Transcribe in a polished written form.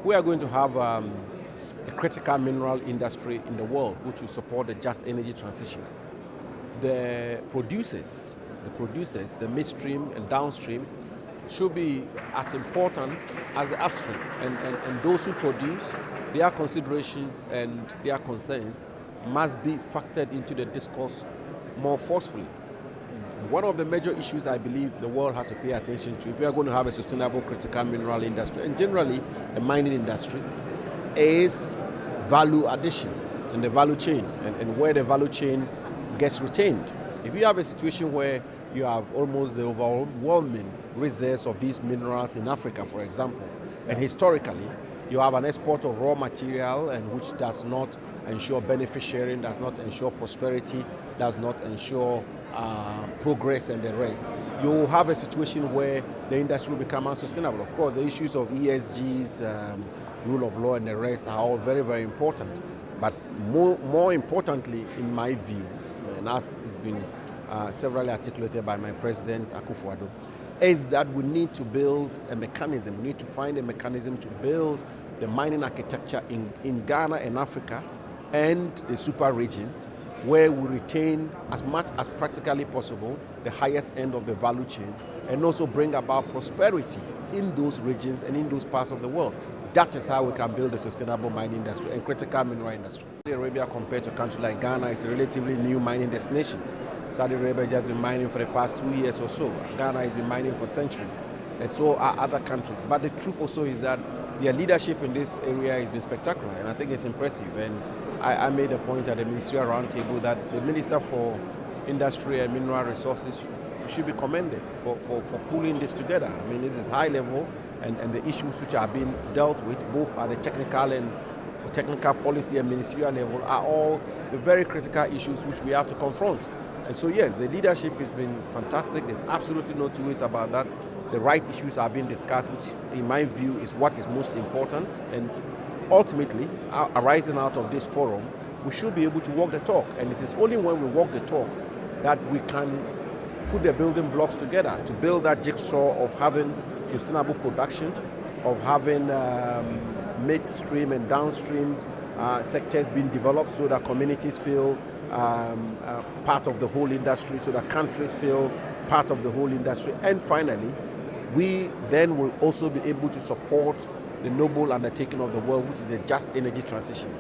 we are going to have a critical mineral industry in the world which will support the just energy transition. The producers, the midstream and downstream, should be as important as the upstream. And those who produce, their considerations and their concerns must be factored into the discourse more forcefully. One of the major issues I believe the world has to pay attention to if we are going to have a sustainable critical mineral industry and generally a mining industry is value addition and the value chain and where the value chain gets retained. If you have a situation where you have almost the overwhelming reserves of these minerals in Africa, for example, and historically you have an export of raw material and which does not ensure benefit sharing, does not ensure prosperity, does not ensure progress and the rest, you have a situation where the industry will become unsustainable. Of course, the issues of ESGs, rule of law and the rest are all very, very important. But more importantly, in my view, and as has been severally articulated by my president, Akufo-Addo, is that we need to build a mechanism. We need to find a mechanism to build the mining architecture in Ghana and Africa and the super regions where we retain as much as practically possible the highest end of the value chain and also bring about prosperity in those regions and in those parts of the world. That is how we can build a sustainable mining industry and critical mineral industry. Saudi Arabia, compared to a country like Ghana, is a relatively new mining destination. Saudi Arabia has just been mining for the past 2 years or so. Ghana has been mining for centuries, and so are other countries. But the truth also is that their leadership in this area has been spectacular, and I think it's impressive. And I made a point at the ministerial roundtable that the Minister for Industry and Mineral Resources should be commended for pulling this together. I mean, this is high level, and the issues which are being dealt with, both at the technical policy and ministerial level, are all the very critical issues which we have to confront. And so, yes, the leadership has been fantastic. There's absolutely no two ways about that. The right issues are being discussed, which, in my view, is what is most important. And ultimately, arising out of this forum, we should be able to walk the talk. And it is only when we walk the talk that we can put the building blocks together to build that jigsaw of having sustainable production, of having midstream and downstream sectors being developed so that communities feel part of the whole industry, so that countries feel part of the whole industry. And finally, we then will also be able to support the noble undertaking of the world, which is the just energy transition.